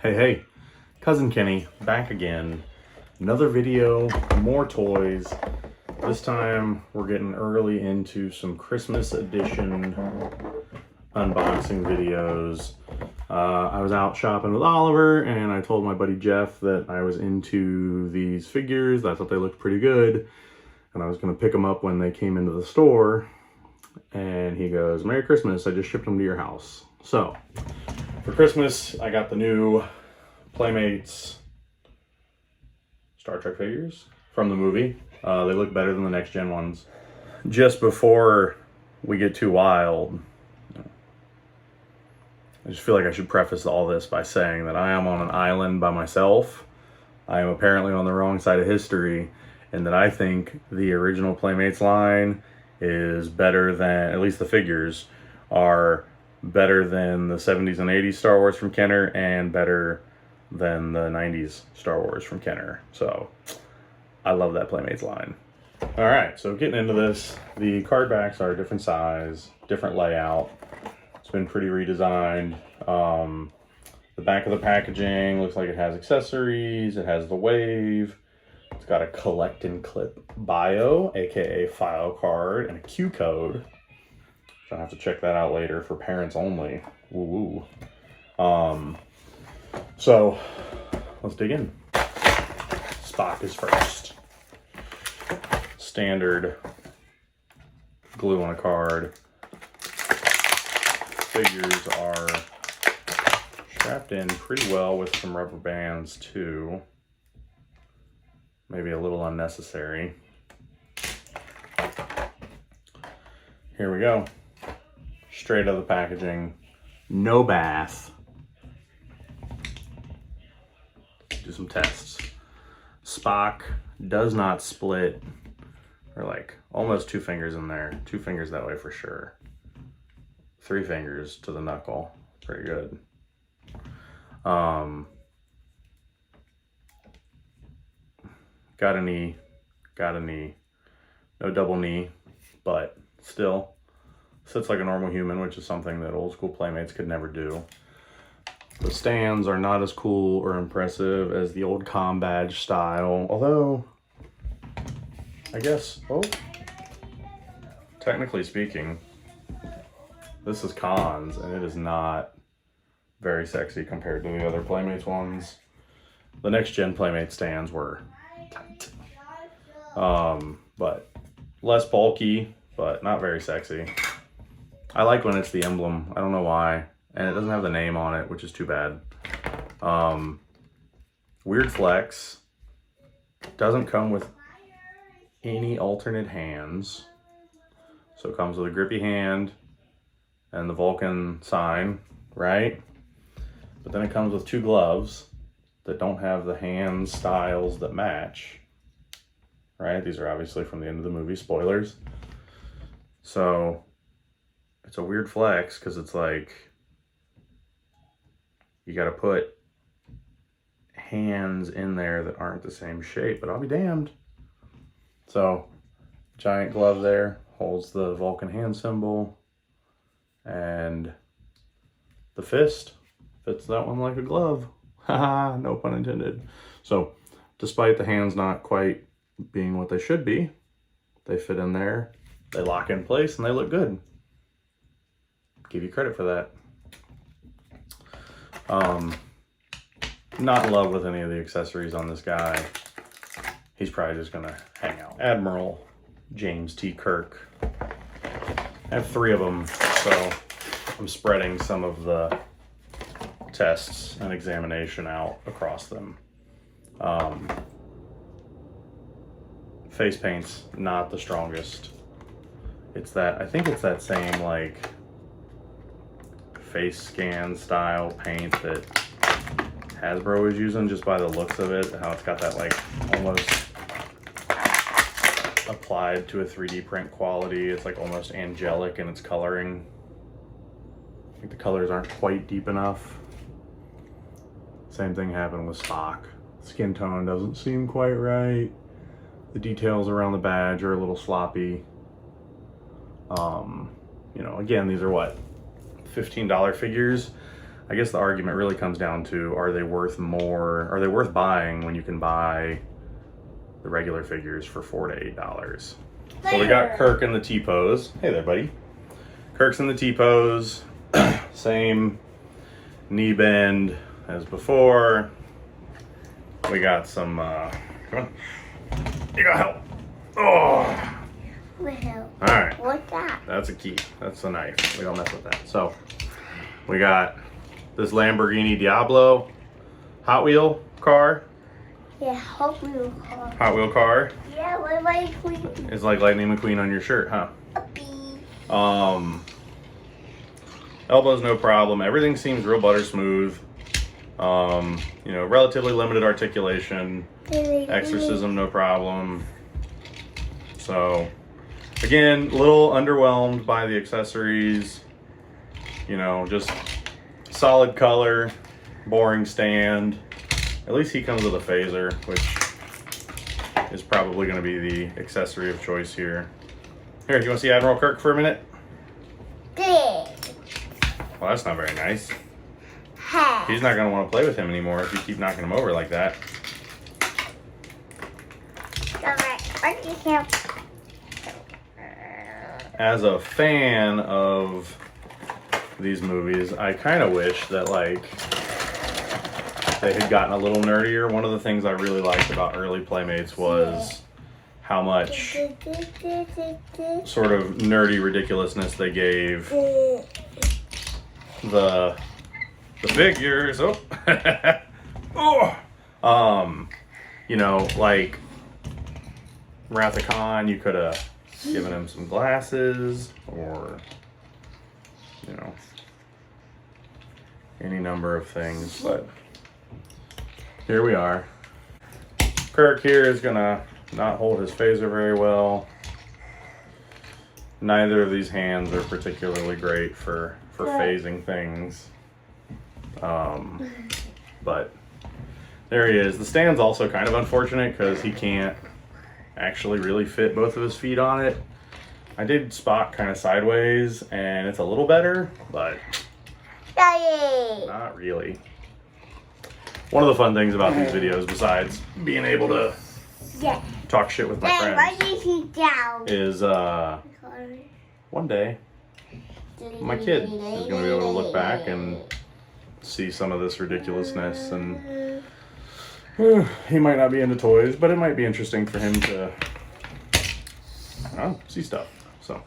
Hey, Cousin Kenny, back again. Another video, more toys. This time we're getting early into some Christmas edition unboxing videos. I was out shopping with Oliver and I told my buddy Jeff that I was into these figures. I thought they looked pretty good and I was going to pick them up when they came into the store. And he goes, "Merry Christmas, I just shipped them to your house." So, for Christmas, I got the new Playmates Star Trek figures from the movie. They look better than the next gen ones. Just before we get too wild, I just feel like I should preface all this by saying that I am on an island by myself. I am apparently on the wrong side of history, and that I think the original Playmates line is better than, at least the figures are better than the 70s and 80s Star Wars from Kenner and better than the 90s Star Wars from Kenner. So I love that Playmates line. All right, so getting into this, the card backs are a different size, different layout. It's been pretty redesigned. The back of the packaging looks like it has accessories. It has the wave. It's got a collect and clip bio, aka file card, and a Q code. I'll have to check that out later for parents only. Woo woo. So let's dig in. Spock is first. Standard glue on a card. Figures are strapped in pretty well with some rubber bands too. Maybe a little unnecessary. Here we go. Straight out of the packaging. No bath. Do some tests. Spock does not split. Or like almost 2 fingers in there. 2 fingers that way for sure. 3 fingers to the knuckle. Pretty good. Got a knee. No double knee, but still sits like a normal human, which is something that old school Playmates could never do. The stands are not as cool or impressive as the old comm badge style, although I guess, technically speaking, this is cons and it is not very sexy compared to the other Playmates ones. The next gen Playmate stands were tight. But less bulky, but not very sexy. I like when it's the emblem. I don't know why. And it doesn't have the name on it, which is too bad. Weird flex. Doesn't come with any alternate hands. So it comes with a grippy hand and the Vulcan sign, right? But then it comes with 2 gloves that don't have the hand styles that match. Right? These are obviously from the end of the movie, spoilers. So it's a weird flex because it's like you got to put hands in there that aren't the same shape, but I'll be damned. So giant glove there holds the Vulcan hand symbol, and the fist fits that one like a glove. Haha, no pun intended. So despite the hands not quite being what they should be, they fit in there, they lock in place, and they look good. Give you credit for that. Not in love with any of the accessories on this guy. He's probably just gonna hang out. Admiral James T. Kirk. I have 3 of them, so I'm spreading some of the tests and examination out across them. Face paint's not the strongest. It's that, I think it's that same like face scan style paint that Hasbro is using, just by the looks of it, how it's got that like almost applied to a 3D print quality. It's like almost angelic in its coloring. I think the colors aren't quite deep enough. Same thing happened with Spock. Skin tone doesn't seem quite right. The details around the badge are a little sloppy. You know, again, these are what, $15 figures. I guess the argument really comes down to, are they worth more? Are they worth buying when you can buy the regular figures for $4 to $8? So we got Kirk in the T-pose. Hey there, buddy. Kirk's in the T-pose. Same knee bend as before. We got some, come on. You got help. Oh. All right. What's that? That's a key. That's a knife. We don't mess with that. So we got this Lamborghini Diablo Hot Wheel car. Yeah, Hot Wheel car. Hot Wheel car. Yeah, what my queen? It's like Lightning McQueen on your shirt, huh? Elbows no problem. Everything seems real butter smooth. You know, relatively limited articulation. Exorcism no problem. So again, a little underwhelmed by the accessories. You know, just solid color, boring stand. At least he comes with a phaser, which is probably going to be the accessory of choice here. Here, you want to see Admiral Kirk for a minute? Good. Well, that's not very nice. He's not going to want to play with him anymore if you keep knocking him over like that. As a fan of these movies, I kind of wish that, like, they had gotten a little nerdier. One of the things I really liked about early Playmates was how much sort of nerdy ridiculousness they gave the figures. You know, like Wrath of Khan, you could have given him some glasses, or, you know, any number of things, but here we are. Kirk here is gonna not hold his phaser very well. Neither of these hands are particularly great for phasing things. But there he is. The stand's also kind of unfortunate because he can't actually really fit both of his feet on it. I did spot kind of sideways and it's a little better, but not really. One of the fun things about these videos, besides being able to talk shit with my friends, is one day my kid is going to be able to look back and see some of this ridiculousness, and he might not be into toys, but it might be interesting for him to see stuff. So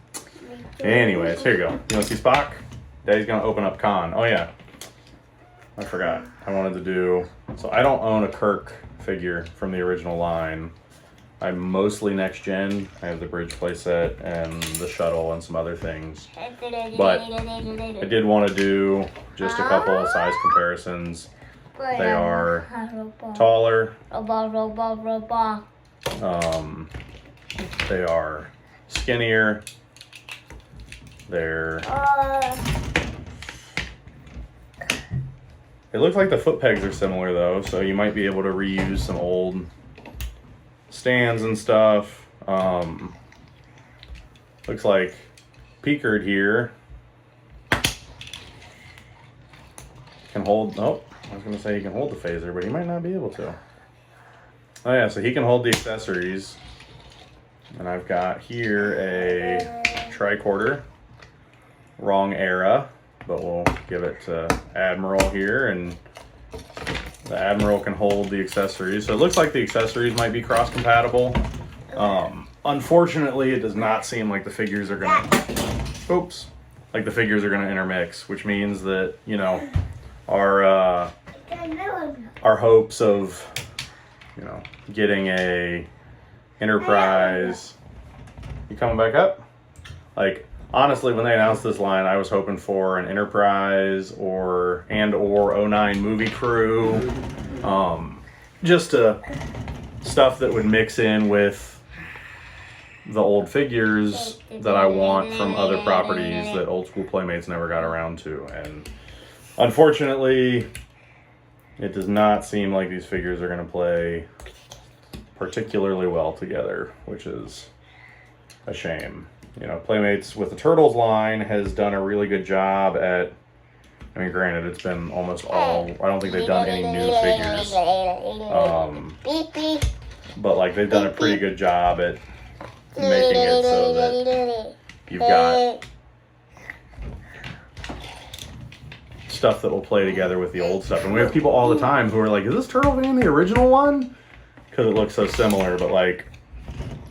anyways, here you go. You want to see Spock? Daddy's going to open up Khan. Oh yeah, I forgot. I wanted to do, so I don't own a Kirk figure from the original line. I'm mostly next gen. I have the bridge playset and the shuttle and some other things. But I did want to do just a couple of size comparisons. They are taller. They are skinnier. They're... It looks like the foot pegs are similar though, so you might be able to reuse some old stands and stuff. Looks like Pickard here can hold, I was gonna say he can hold the phaser, but he might not be able to. Oh yeah, so he can hold the accessories. And I've got here a tricorder, wrong era, but we'll give it to Admiral here, and the Admiral can hold the accessories. So it looks like the accessories might be cross-compatible. Unfortunately, it does not seem like the figures are gonna, like the figures are gonna intermix, which means that, you know, our hopes of, you know, getting a Enterprise. You coming back up? Like, honestly, when they announced this line, I was hoping for an Enterprise or '09 movie crew. Just stuff that would mix in with the old figures that I want from other properties that old school Playmates never got around to. And unfortunately, it does not seem like these figures are going to play particularly well together, which is a shame. You know, Playmates with the Turtles line has done a really good job at I mean, granted, it's been almost all, I don't think they've done any new figures. But like they've done a pretty good job at making it so that you've got stuff that will play together with the old stuff. And we have people all the time who are like, is this Turtle Van the original one? Because it looks so similar, but like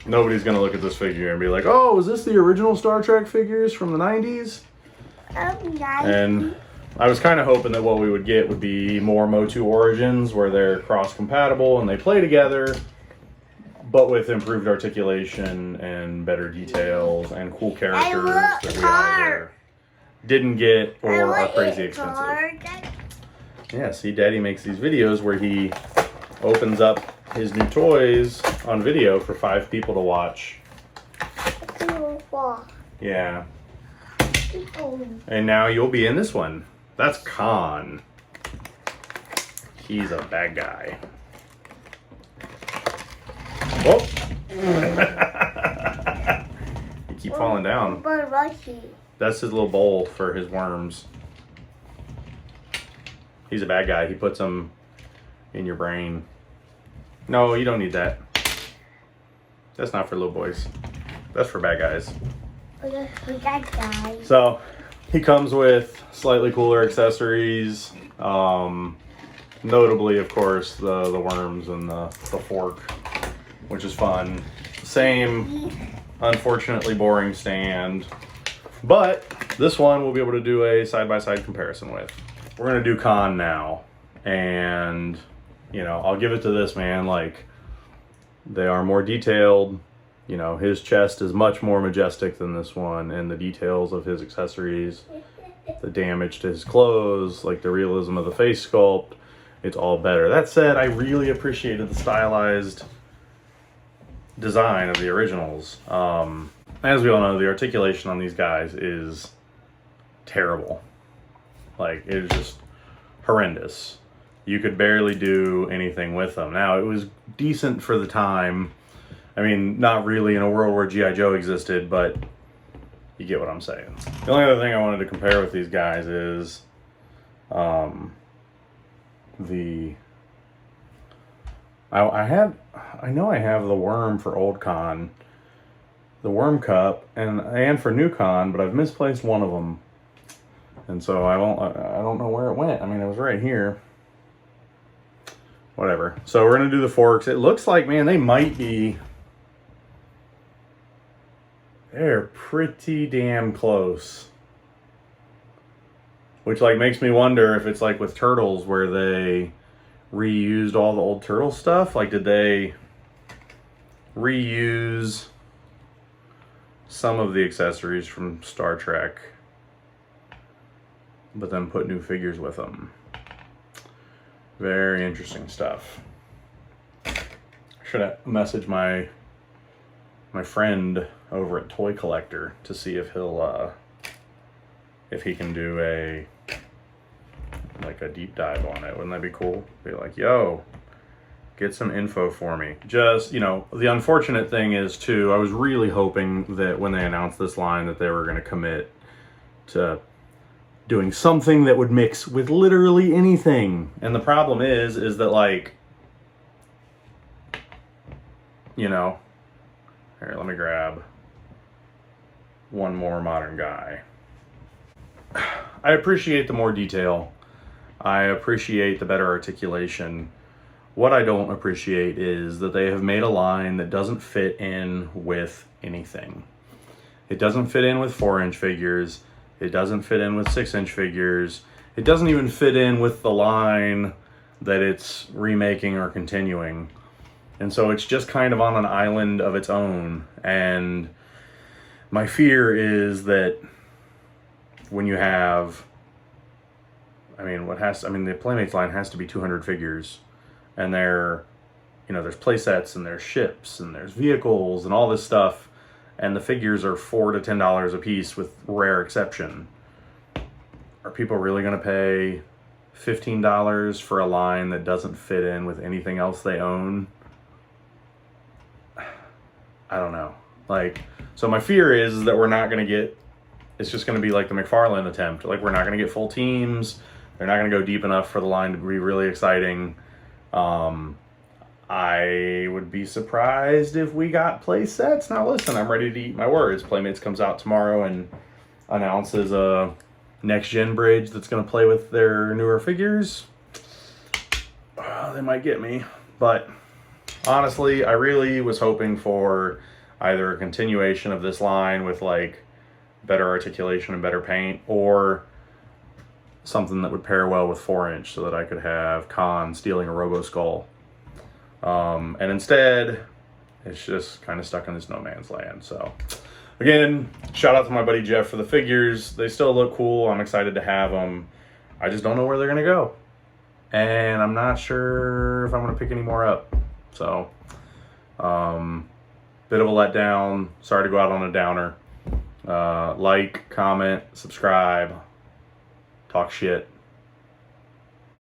nobody's going to look at this figure and be like, oh, is this the original Star Trek figures from the 90s? And I was kind of hoping that what we would get would be more Motu Origins where they're cross-compatible and they play together, but with improved articulation and better details and cool characters that we either didn't get or are crazy expensive. Yeah, see, Daddy makes these videos where he opens up his new toys on video for 5 people to watch. Yeah. And now you'll be in this one. That's Khan. He's a bad guy. Whoa! You keep falling down. That's his little bowl for his worms. He's a bad guy. He puts them in your brain. No, you don't need that. That's not for little boys. That's for bad guys. So, he comes with slightly cooler accessories. Notably, of course, the worms and the fork, which is fun. Same, unfortunately boring stand. But this one we'll be able to do a side-by-side comparison with. We're going to do Khan now. And, you know, I'll give it to this man. Like, they are more detailed. You know, his chest is much more majestic than this one. And the details of his accessories, the damage to his clothes, like the realism of the face sculpt, it's all better. That said, I really appreciated the stylized design of the originals. As we all know, the articulation on these guys is terrible. Like, it is just horrendous. You could barely do anything with them. Now, it was decent for the time. I mean, not really in a world where G.I. Joe existed, but you get what I'm saying. The only other thing I wanted to compare with these guys is I know I have the worm for old Khan, the worm cup, and for new Khan, but I've misplaced one of them. And so I don't know where it went. I mean, it was right here. Whatever. So we're going to do the forks. It looks like, man, they're pretty damn close. Which, like, makes me wonder if it's like with Turtles where they reused all the old Turtle stuff. Like, did they reuse some of the accessories from Star Trek, but then put new figures with them? Very interesting stuff. Should I message my friend over at Toy Collector to see if he'll if he can do a deep dive on it. Wouldn't that be cool? Be like, yo, get some info for me. Just, you know, the unfortunate thing is too, I was really hoping that when they announced this line that they were going to commit to doing something that would mix with literally anything. And the problem is that, like, you know, here, let me grab one more modern guy. I appreciate the more detail. I appreciate the better articulation. What I don't appreciate is that they have made a line that doesn't fit in with anything. It doesn't fit in with 4-inch figures. It doesn't fit in with 6-inch figures. It doesn't even fit in with the line that it's remaking or continuing. And so it's just kind of on an island of its own. And my fear is that when you have, the Playmates line has to be 200 figures. And there's play sets and there's ships and there's vehicles and all this stuff. And the figures are $4 to $10 a piece with rare exception. Are people really going to pay $15 for a line that doesn't fit in with anything else they own? I don't know. Like, so my fear is that we're not going to get it's just going to be like the McFarlane attempt. Like, we're not going to get full teams. They're not going to go deep enough for the line to be really exciting. I would be surprised if we got play sets. Now, listen, I'm ready to eat my words. Playmates comes out tomorrow and announces a next-gen bridge that's going to play with their newer figures. They might get me. But honestly, I really was hoping for either a continuation of this line with, like, better articulation and better paint, or something that would pair well with 4-inch so that I could have Khan stealing a Robo Skull. And instead, it's just kind of stuck in this no man's land. So, again, shout out to my buddy Jeff for the figures. They still look cool. I'm excited to have them. I just don't know where they're going to go. And I'm not sure if I'm going to pick any more up. So, bit of a letdown. Sorry to go out on a downer. Like, comment, subscribe, talk shit.